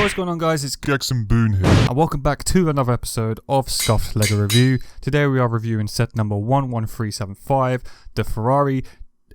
What's going on, guys? It's Jackson Boone here, and welcome back to another episode of Scuffed LEGO Review. Today we are reviewing set number 11375, the Ferrari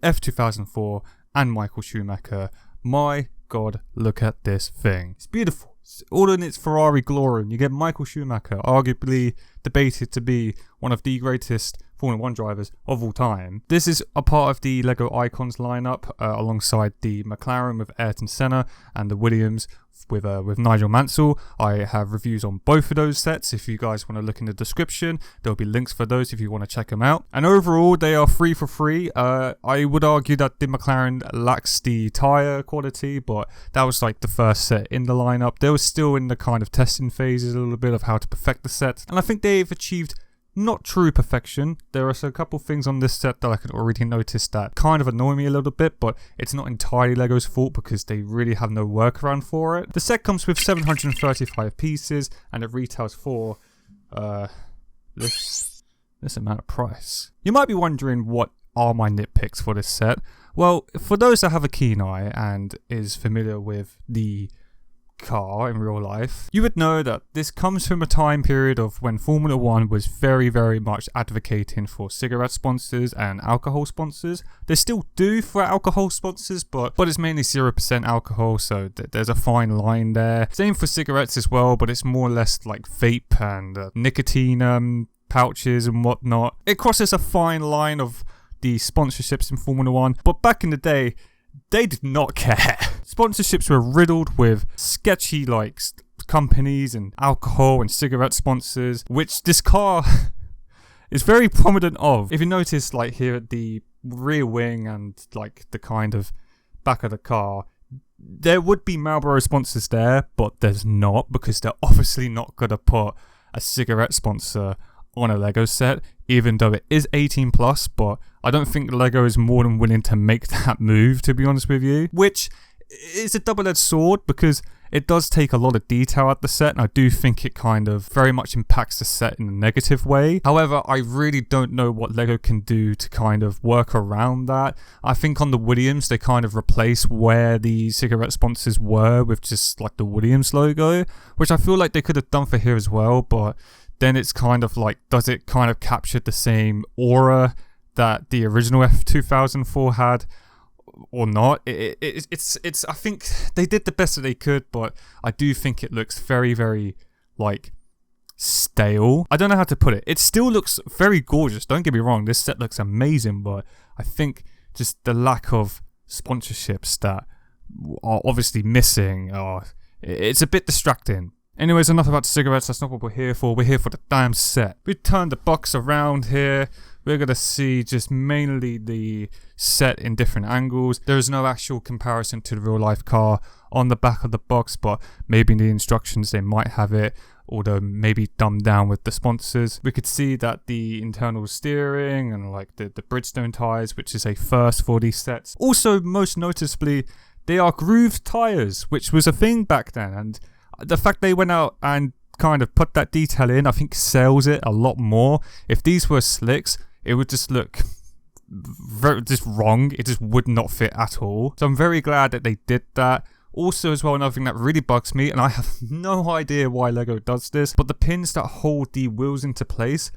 F2004 and Michael Schumacher. My god, look at this thing. It's beautiful. It's all in its Ferrari glory, and you get Michael Schumacher, arguably debated to be one of the greatest Formula 1 drivers of all time. This is a part of the LEGO Icons lineup, alongside the McLaren with Aryton Senna and the Williams with Nigel Mansell. I have reviews on both of those sets. If you guys want to look in the description, there'll be links for those if you want to check them out. And overall, they are free for free. I would argue that the McLaren lacks the tyre quality, but that was like the first set in the lineup. They were still in the kind of testing phases a little bit of how to perfect the set, and I think they've achieved not true perfection. There are a couple things on this set that I could already notice that kind of annoy me a little bit, but it's not entirely LEGO's fault because they really have no workaround for it. The set comes with 735 pieces and it retails for this amount of price. You might be wondering, what are my nitpicks for this set? Well, for those that have a keen eye and is familiar with the car in real life, you would know that this comes from a time period of when Formula 1 was very much advocating for cigarette sponsors and alcohol sponsors. They still do for alcohol sponsors, but it's mainly 0% alcohol, so there's a fine line there. Same for cigarettes as well, but it's more or less like vape and nicotine pouches and whatnot. It crosses a fine line of the sponsorships in Formula 1, but back in the day, they did not care. Sponsorships were riddled with sketchy companies and alcohol and cigarette sponsors, which this car is very prominent of. If you notice, like here at the rear wing and like the kind of back of the car, there would be Marlboro sponsors there, but there's not, because they're obviously not going to put a cigarette sponsor on a LEGO set, even though it is 18 plus, but I don't think LEGO is more than willing to make that move, to be honest with you, which is a double-edged sword because it does take a lot of detail at the set, and I do think it kind of very much impacts the set in a negative way. However, I really don't know what LEGO can do to kind of work around that. I think on the Williams, they kind of replace where the cigarette sponsors were with just like the Williams logo, which I feel like they could have done for here as well, but then it's kind of like, does it kind of capture the same aura that the original F2004 had or not? It's I think they did the best that they could, but I do think it looks very like stale. I don't know how to put it. It still looks very gorgeous, don't get me wrong, this set looks amazing, but I think just the lack of sponsorships that are obviously missing, it's a bit distracting. Anyways, enough about cigarettes, that's not what we're here for. We're here for the damn set. We turn the box around here. We're going to see just mainly the set in different angles. There is no actual comparison to the real life car on the back of the box, but maybe in the instructions they might have it, although maybe dumbed down with the sponsors. We could see that the internal steering and like the Bridgestone tyres, which is a first for these sets. Also, most noticeably, they are grooved tyres, which was a thing back then, and the fact they went out and kind of put that detail in, I think sells it a lot more. If these were slicks, it would just look just wrong. It just would not fit at all. So I'm very glad that they did that. Also as well, another thing that really bugs me, and I have no idea why LEGO does this, but the pins that hold the wheels into place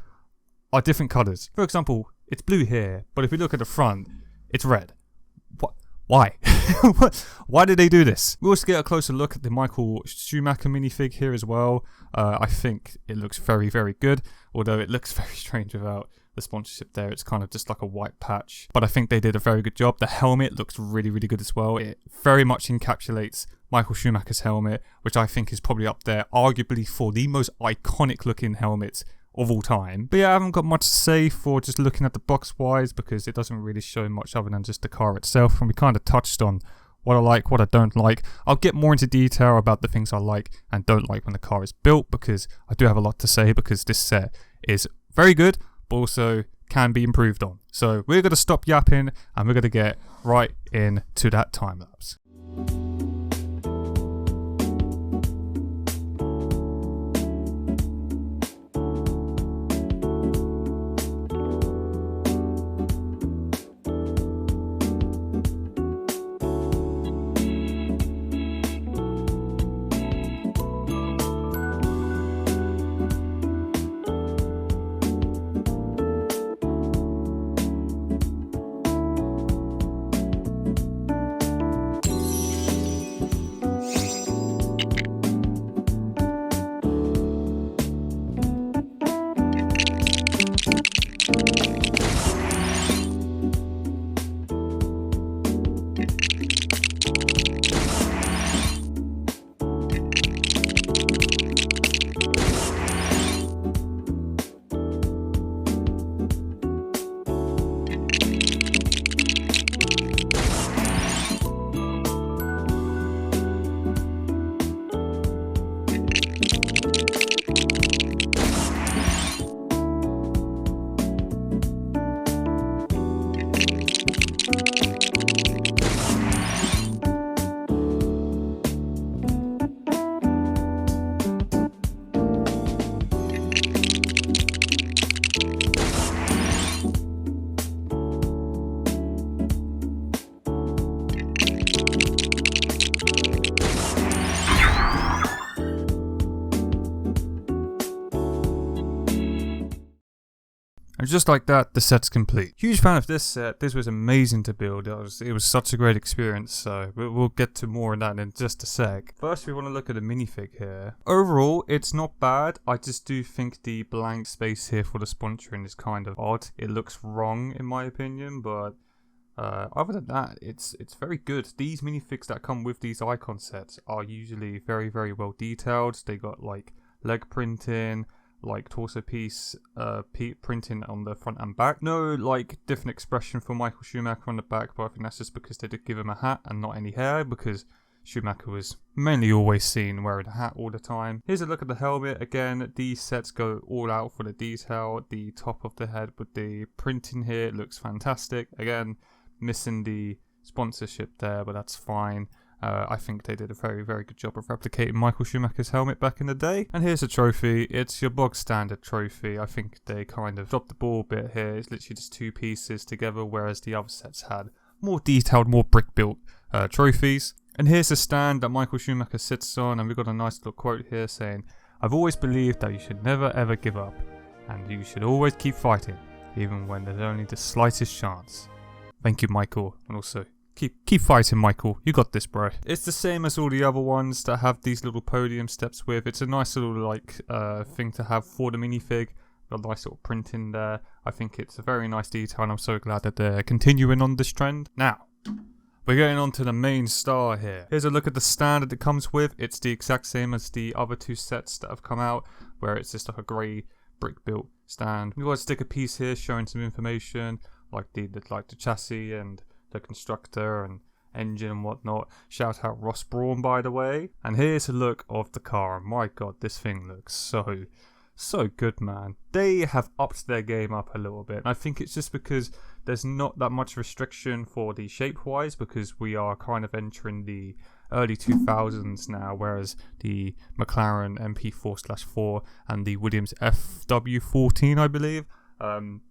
are different colours. For example, it's blue here, but if we look at the front, it's red. Why? Why did they do this? We also get a closer look at the Michael Schumacher minifig here as well. I think it looks very good, although it looks very strange without the sponsorship there. It's kind of just like a white patch, but I think they did a very good job. The helmet looks really good as well. It very much encapsulates Michael Schumacher's helmet, which I think is probably up there, arguably for the most iconic looking helmets of all time. But yeah, I haven't got much to say for just looking at the box wise, because it doesn't really show much other than just the car itself, and we kind of touched on what I like, what I don't like. I'll get more into detail about the things I like and don't like when the car is built, because I do have a lot to say, because this set is very good, but also can be improved on. So we're going to stop yapping and we're going to get right into that time lapse. And just like that, the set's complete. Huge fan of this set. This was amazing to build. It was such a great experience, so we'll get to more of that in just a sec. First, we want to look at the minifig here. Overall, it's not bad. I just do think the blank space here for the sponsoring is kind of odd. It looks wrong in my opinion, but other than that, it's very good. These minifigs that come with these icon sets are usually very, very well detailed. They got like leg printing, like torso piece printing on the front and back. No like different expression for Michael Schumacher on the back, but I think that's just because they did give him a hat and not any hair, because Schumacher was mainly always seen wearing a hat all the time. Here's a look at the helmet. Again, these sets go all out for the detail. The top of the head with the printing here looks fantastic. Again, missing the sponsorship there, but that's fine. I think they did a very, very good job of replicating Michael Schumacher's helmet back in the day. And here's a trophy. It's your bog standard trophy. I think they kind of dropped the ball a bit here. It's literally just two pieces together, whereas the other sets had more detailed, more brick-built trophies. And here's the stand that Michael Schumacher sits on, and we've got a nice little quote here saying, "I've always believed that you should never ever give up, and you should always keep fighting, even when there's only the slightest chance. Thank you, Michael, and also keep fighting, Michael. You got this, bro." It's the same as all the other ones that have these little podium steps with. It's a nice little like thing to have for the minifig. Got a nice little print in there. I think it's a very nice detail, and I'm so glad that they're continuing on this trend. Now, we're getting on to the main star here. Here's a look at the stand that it comes with. It's the exact same as the other two sets that have come out, where it's just like a grey brick built stand. We've got a sticker piece here showing some information, like the chassis and the constructor and engine and whatnot. Shout out Ross Brawn, by the way. And here's a look of the car. My god, this thing looks so good, man. They have upped their game up a little bit. I think it's just because there's not that much restriction for the shape wise, because we are kind of entering the early 2000s now, whereas the McLaren MP4/4 and the Williams FW14, I believe,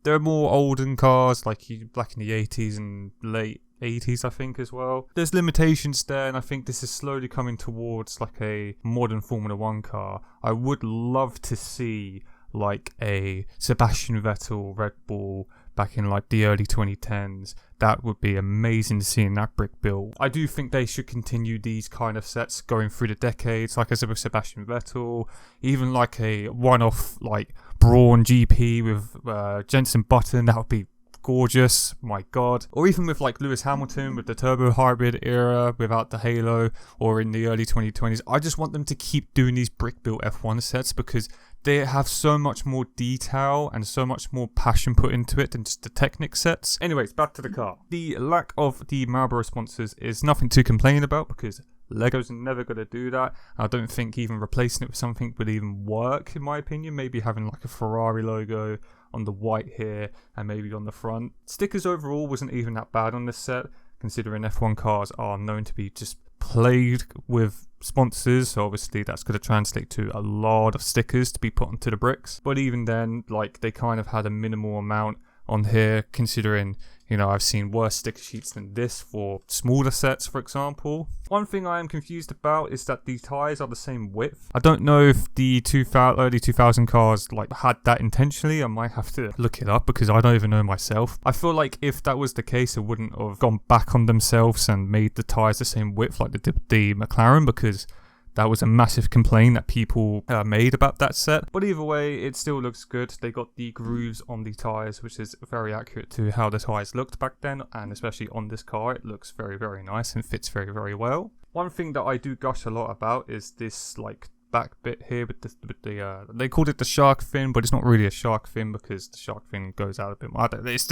they're more olden cars, like back in the 80s and late 80s, I think, as well. There's limitations there, and I think this is slowly coming towards like a modern Formula 1 car. I would love to see like a Sebastian Vettel Red Bull back in like the early 2010s. That would be amazing to see in that brick build. I do think they should continue these kind of sets going through the decades, like I said with Sebastian Vettel, even like a one-off like Brawn GP with Jensen Button. That would be gorgeous, my god. Or even with like Lewis Hamilton with the turbo hybrid era without the halo, or in the early 2020s. I just want them to keep doing these brick built F1 sets, because they have so much more detail and so much more passion put into it than just the Technic sets. Anyways, back to the car. The lack of the Marlboro sponsors is nothing to complain about, because Lego's never going to do that. I don't think even replacing it with something would even work, in my opinion. Maybe having like a Ferrari logo on the white here and maybe on the front. Stickers overall wasn't even that bad on this set, considering F1 cars are known to be just plagued with sponsors, so obviously that's going to translate to a lot of stickers to be put onto the bricks. But even then, like, they kind of had a minimal amount on here, considering, you know, I've seen worse sticker sheets than this for smaller sets, for example. One thing I am confused about is that the tyres are the same width. I don't know if the early 2000 cars like had that intentionally. I might have to look it up, because I don't even know myself. I feel like if that was the case, it wouldn't have gone back on themselves and made the tyres the same width like they did the McLaren, because that was a massive complaint that people made about that set. But either way, it still looks good. They got the grooves on the tyres, which is very accurate to how the tyres looked back then. And especially on this car, it looks very, very nice and fits very, very well. One thing that I do gush a lot about is this like back bit here with the they called it the shark fin, but it's not really a shark fin, because the shark fin goes out a bit more. It's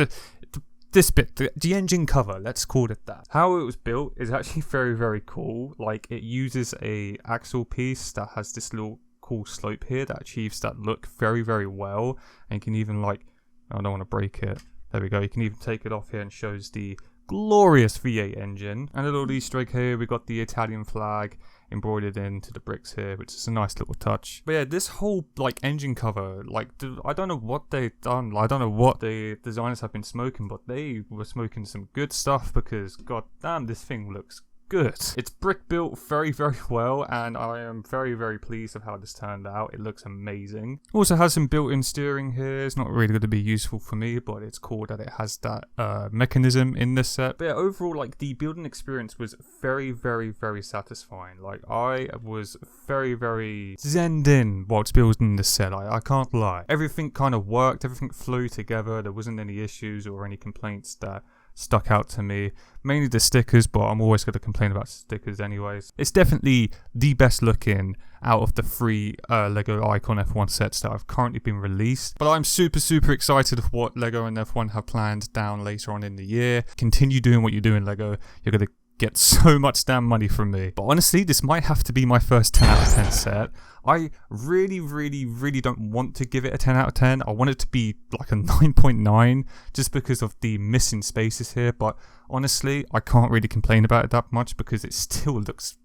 this bit, the engine cover, let's call it that. How it was built is actually very, very cool. Like, it uses a axle piece that has this little cool slope here that achieves that look very, very well. And you can even like, I don't want to break it. There we go. You can even take it off here and shows the glorious V8 engine. And a little Easter egg here, we got the Italian flag embroidered into the bricks here, which is a nice little touch. But yeah, this whole like engine cover, like, I don't know what they've done. I don't know what the designers have been smoking, but they were smoking some good stuff, because god damn, this thing looks good. It's brick built very, very well, and I am very, very pleased with how this turned out. It looks amazing. Also has some built-in steering here. It's not really going to be useful for me, but it's cool that it has that mechanism in this set. But yeah, overall, like, the building experience was very, very, very satisfying. Like, I was very, very zenned in whilst building this set. I can't lie. Everything kind of worked. Everything flew together. There wasn't any issues or any complaints that stuck out to me. Mainly the stickers, but I'm always going to complain about stickers anyways. It's definitely the best looking out of the 3 LEGO Icon F1 sets that have currently been released. But I'm super, super excited of what LEGO and F1 have planned down later on in the year. Continue doing what you're doing, LEGO. You're going to get so much damn money from me. But honestly, this might have to be my first 10 out of 10 set. I really, really, really don't want to give it a 10 out of 10. I want it to be like a 9.9 just because of the missing spaces here. But honestly, I can't really complain about it that much because it still looks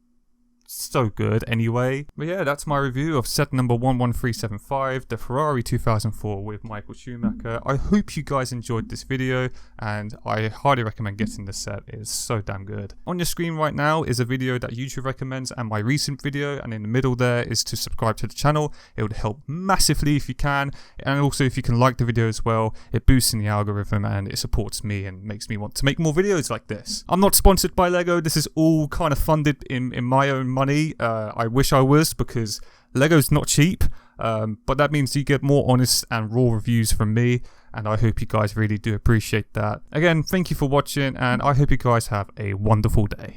so good anyway. But yeah, that's my review of set number 11375, the Ferrari 2004 with Michael Schumacher. I hope you guys enjoyed this video, and I highly recommend getting this set. It is so damn good. On your screen right now is a video that YouTube recommends and my recent video, and in the middle there is to subscribe to the channel. It would help massively if you can, and also if you can like the video as well. It boosts in the algorithm and it supports me and makes me want to make more videos like this. I'm not sponsored by LEGO. This is all kind of funded in my own money. I wish I was, because LEGO's not cheap, but that means you get more honest and raw reviews from me, and I hope you guys really do appreciate that. Again, thank you for watching, and I hope you guys have a wonderful day.